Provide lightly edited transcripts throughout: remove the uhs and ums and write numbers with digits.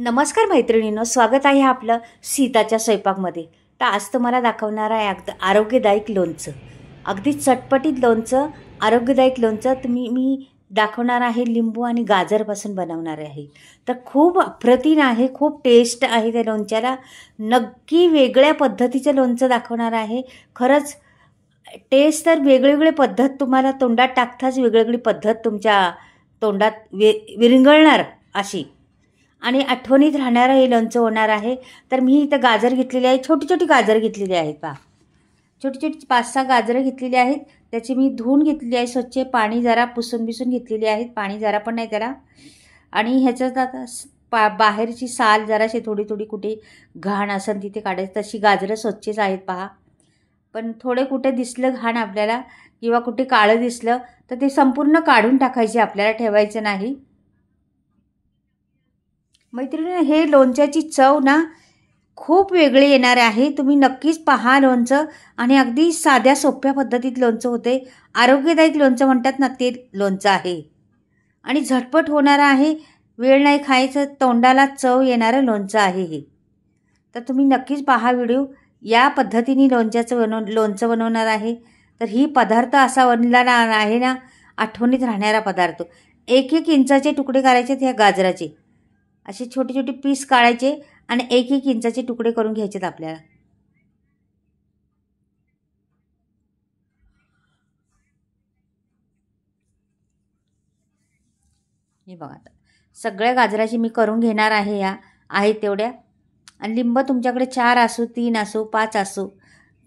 नमस्कार मैत्रिणींनो, स्वागत आहे आपलं सीताच्या स्वयंपाकमध्ये. तर आज तुम्हाला दाखवणार आहे आरोग्यदायक लोणचं. अगदी चटपटीत लोणचं, आरोग्यदायक लोणचं मी दाखवणार आहे. लिंबू आणि गाजरपासून बनवणार आहे. तर खूप अप्रतिम आहे, खूप टेस्ट आहे त्या लोणच्याला. नक्की वेगळ्या पद्धतीचं लोणचं दाखवणार आहे. खरंच टेस्ट तर वेगवेगळी पद्धत तुम्हाला तोंडात टाकताच वेगवेगळी पद्धत तुमच्या तोंडात विरंगळणार अशी आणि आठवणीत राहणारं हे लोणचं होणार आहे. तर मी इथं गाजर घेतलेली आहे, छोटी छोटी गाजर घेतलेली आहेत. पहा, छोटी छोटी 5-6 गाजरं घेतलेली आहेत. त्याची मी धुवून घेतलेली आहे स्वच्छ, पाणी जरा पुसून घेतलेली आहेत, पाणी जरा पण नाही त्याला. आणि ह्याच्यात आता बाहेरची साल जराशी थोडी थोडी कुठे घाण असेल तिथे काढायचं. तशी गाजरं स्वच्छच आहेत पहा. पण थोडे कुठे दिसलं घाण आपल्याला किंवा कुठे काळं दिसलं तर ते संपूर्ण काढून टाकायचे, आपल्याला ठेवायचं नाही. मैत्रिणी, हे लोणच्याची चव ना खूप वेगळी येणार आहे. तुम्ही नक्कीच पहा लोणचं. आणि अगदी साध्या सोप्या पद्धतीत लोणचं होते. आरोग्यदायक लोणचं म्हणतात ना, ते लोणचं आहे. आणि झटपट होणारं आहे, वेळ नाही खायचं, तोंडाला चव येणारं लोणचं आहे हे. तर तुम्ही नक्कीच पहा व्हिडिओ. या पद्धतीने लोणचं बनवणार आहे. तर ही पदार्थ असा बनलेला आहे ना, आठवणीत राहणारा पदार्थ. 1-1 इंचाचे तुकडे करायचे ह्या गाजराचे. असे छोटे छोटे पीस काढायचे आणि 1-1 इंचाचे तुकडे करून घ्यायचेत आपल्याला. हे बघा, आता सगळ्या गाजराची मी करून घेणार आहे. या आहेत तेवढ्या. आणि लिंब तुमच्याकडे 4 असो, 3 असो, 5 असो,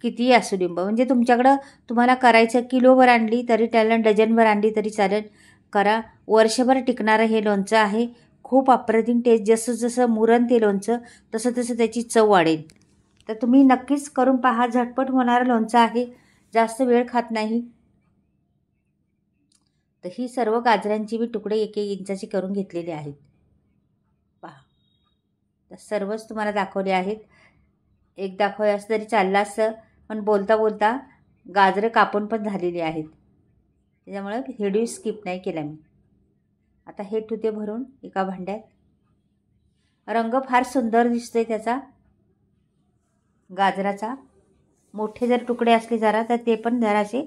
कितीही असो लिंब. म्हणजे तुमच्याकडं तुम्हाला करायचं, किलोभर आणली तरी चालेल, डझनभर आणली तरी चालेल. करा. वर्षभर टिकणारं हे लोणचं आहे. खूप अप्रतिम टेस्ट. जसं जसं मुरण ते लोणचं तसं तसं त्याची चव वाढेल. तर तुम्ही नक्कीच करून पहा. झटपट होणारं लोणचं आहे, जास्त वेळ खात नाही. तर ही सर्व गाजरांची मी तुकडे 1-1 इंचाची करून घेतलेले आहेत. पहा, तर सर्वच तुम्हाला दाखवले आहेत. एक दाखवले असं तरी चाललं असतं, पण बोलता बोलता गाजरं कापून पण झालेली आहेत. त्याच्यामुळे व्हिडिओ स्किप नाही केला मी. आता हे ठुते भरून एका भांड्यात. रंग फार सुंदर दिसतोय त्याचा गाजराचा. मोठे जर तुकडे असले जरा तर ते पण जरासे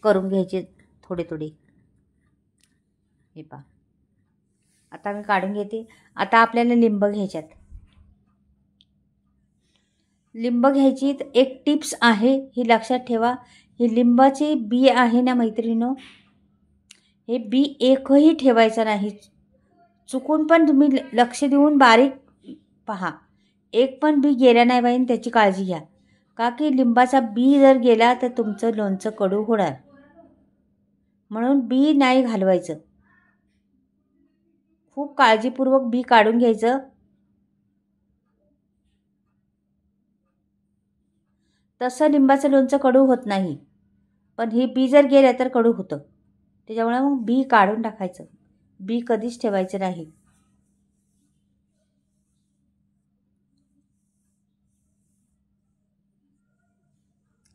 करून घ्यायचे, थोडे थोडे. हे पहा, आता मी काढून घेते. आता आपल्याला लिंब घ्यायच्यात. लिंब घ्यायची. एक टिप्स आहे, ही लक्षात ठेवा. ही लिंबाची बी आहे ना मैत्रिणीनो, हे बी एकही ठेवायचं नाही. चुकून पण तुम्ही लक्ष देऊन बारीक पहा, एक पण बी गेला नाही पाहिजे, त्याची काळजी घ्या. का की लिंबाचा बी जर गेला तर तुमचं लोणचं कडू होणार. म्हणून बी नाही घालवायचं. खूप काळजीपूर्वक बी काढून घ्यायचं. तसं लिंबाचं लोणचं कडू होत नाही, पण ही बी जर गेलं तर कडू होतं. त्याच्यामुळे मग बी काढून टाकायचं. बी कधीच ठेवायचं नाही.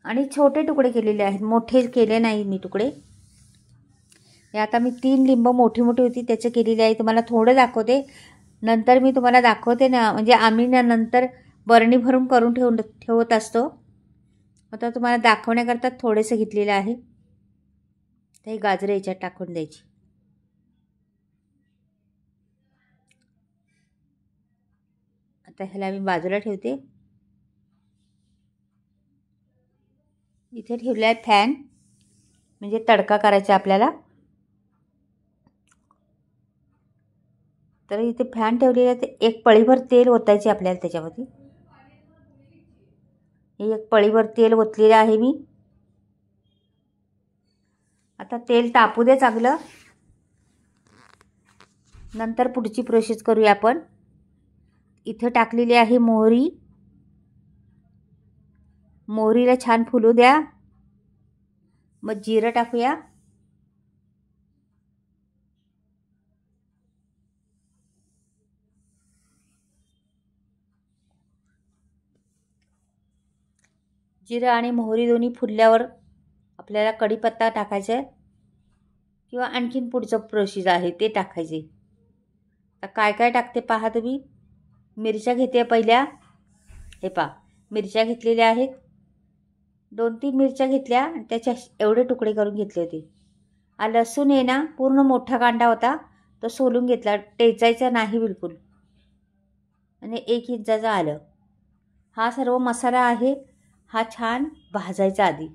आणि छोटे तुकडे केलेले आहेत, मोठे केले नाही मी तुकडे. हे आता मी 3 लिंब मोठी मोठी होती त्याचे केलेले आहे. तुम्हाला थोडं दाखवते, नंतर मी तुम्हाला दाखवते ना. म्हणजे आम्ही ना नंतर बरणी भरून करून ठेवत असतो. आता तुम्हाला दाखवण्याकरता थोडेसे घेतलेले आहे. तर ही गाजरं याच्यात टाकून द्यायची. आता ह्याला मी बाजूला ठेवते. इथे ठेवला आहे फॅन, म्हणजे तडका करायचा आपल्याला. तर इथे फॅन ठेवलेला आहे. ते एक पळीभर तेल ओतायचे आपल्याला त्याच्यामध्ये. हे एक पळीभर तेल ओतलेलं आहे मी. आता तेल तापू दे चांगलं, नंतर पुढची प्रोसेस करूया आपण. इथं टाकलेली आहे मोहरी. मोहरीला छान फुलू द्या. मग जिरं टाकूया. जिरं आणि मोहरी दोन्ही फुलल्यावर आपल्याला कढीपत्ता टाकायचा आहे, किंवा आणखीन पुढचं प्रोसेस आहे ते टाकायचे. आता काय काय टाकते पहा तुम्ही. मिरच्या घेते पहिल्या. हे पहा, मिरच्या घेतलेल्या आहेत. 2-3 मिरच्या घेतल्या आणि त्याच्या एवढे तुकडे करून घेतले होते. लसूण आहे ना, पूर्ण मोठा कांदा होता, तो सोलून घेतला, टेचायचा नाही बिलकुल. आणि 1 इंचाचं आलं. हा सर्व मसाला आहे, हा छान भाजायचा आधी.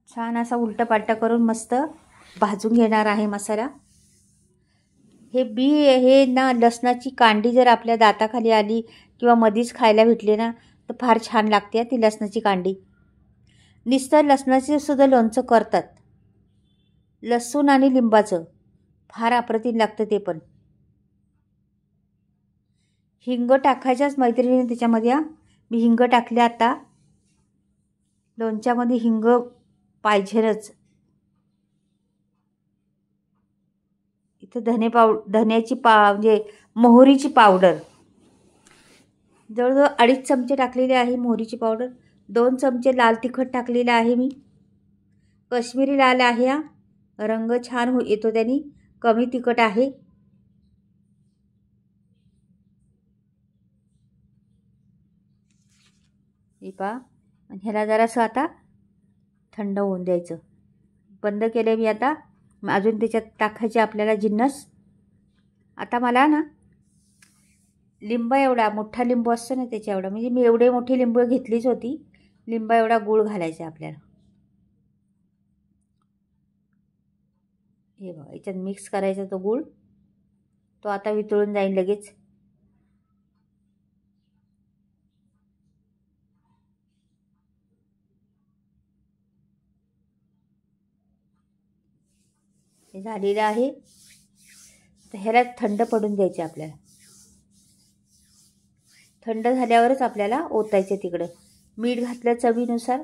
छान असा उलटा पालटा करून मस्त भाजून घेणार आहे मसाला. हे ना, लसणाची कांडी जर आपल्या दाताखाली आली किंवा मधीच खायला भेटली ना, तर फार छान लागते ती लसणाची कांडी. नुसतं लसणाचे सुद्धा लोणचं करतात. लसूण आणि लिंबाचं फार अप्रतिम लागतं ते पण. हिंग टाकायच्याच मैत्रिणी त्याच्यामध्ये. मी हिंग टाकले आता. लोणच्यामध्ये हिंग पाहिजेच. इथं धन्याची म्हणजे मोहरीची पावडर जवळजवळ 2.5 चमचे टाकलेले आहे मोहरीची पावडर. 2 चमचे लाल तिखट टाकलेलं आहे मी. काश्मीरी लाल आहे हा, रंग छान येतो त्याने. कमी तिखट आहे. हे पहा, आणि ह्याला जरासं आता थंड होऊन द्यायचं. बंद केलं मी आता. अजून त्याच्यात टाकायचे आपल्याला जिन्नस. आता मला ना लिंबा एवढा मोठा लिंबू असतो ना त्याच्या एवढा, म्हणजे मी एवढे मोठी लिंबू घेतलीच होती. लिंबा एवढा गूळ घालायचा आपल्याला. हे बघा, याच्यात मिक्स करायचा तो गूळ. तो आता वितळून जाईल लगेच. हे झालेलं आहे. तर ह्याला थंड पडून द्यायचे आपल्याला. थंड झाल्यावरच आपल्याला ओतायचं तिकडं. मीठ घातलं चवीनुसार.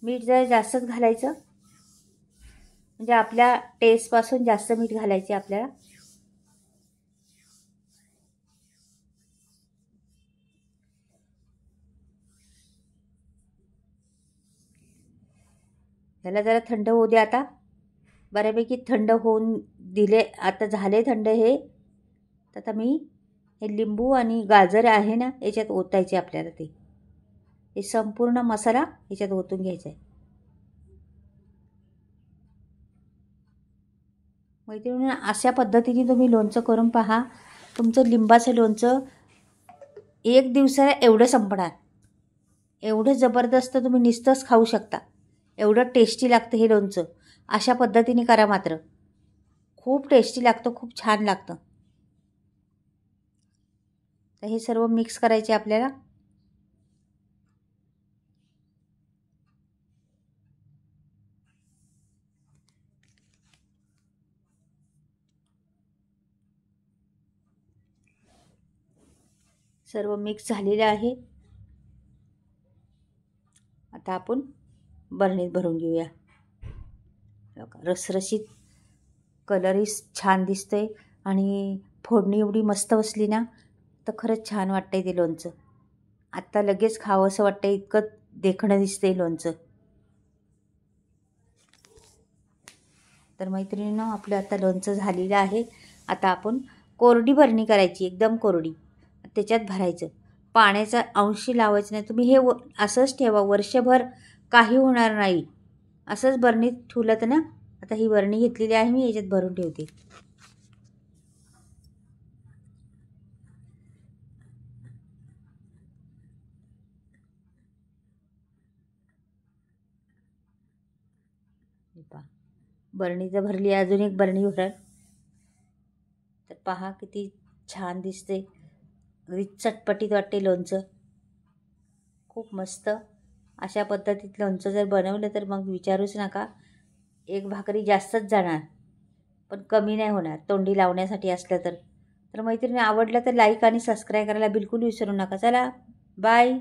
मीठ जरा जास्तच घालायचं, म्हणजे आपल्या टेस्टपासून जास्त मीठ घालायचे आपल्याला. ह्याला जरा थंड होऊ दे आता. बऱ्यापैकी थंड होऊन दिले. आता झाले थंड हे. तर आता मी हे लिंबू आणि गाजर आहे ना याच्यात ओतायचे आपल्याला. हे संपूर्ण मसाला याच्यात ओतून घ्यायचा आहे. मैत्रिणी, अशा पद्धतीने तुम्ही लोणचं करून पहा. तुमचं लिंबाचं लोणचं 1 दिवसाला एवढं संपणार. एवढं जबरदस्त तुम्ही नुसतंच खाऊ शकता. एवढं टेस्टी लागतं हे लोणचं. अशा पद्धतीने करा मात्र. खूप टेस्टी लागतं, खूप छान लागतं. तर हे सर्व मिक्स करायचे आपल्याला. सर्व मिक्स झालेलं आहे. आता आपण बरणीत भरून घेऊया. रसरशीत कलरही छान दिसतंय आणि फोडणी एवढी मस्त बसली ना, तर खरंच छान वाटतंय ते लोणचं. आत्ता लगेच खावं असं वाटतंय, इतकं देखणं दिसतंय लोणचं. तर मैत्रिणींनो, आपलं आता लोणचं झालेलं आहे. आता आपण कोरडी भरणी करायची, एकदम कोरडी. त्याच्यात भरायचं. पाण्याचा अंश लावायचं नाही. तुम्ही हे असंच ठेवा, वर्षभर काही होणार नाही. असंच बरणीत ठेवलं तर ना. आता ही बरणी घेतलेली आहे मी, याच्यात भरून ठेवते. बरणी तर भरली, अजून एक बरणी भरा. तर पहा किती छान दिसते. अगदी चटपटीत वाटते लोणचं. खूप मस्त. अशा पद्धतीत लोणचं जर बनवलं तर मग विचारूच नका. 1 भाकरी जास्तच जाणार, पण कमी नाही होणार तोंडी लावण्यासाठी असलं तर. तर मैत्रिणी, आवडलं तर लाईक आणि सबस्क्राईब करायला बिलकुल विसरू नका. चला, बाय.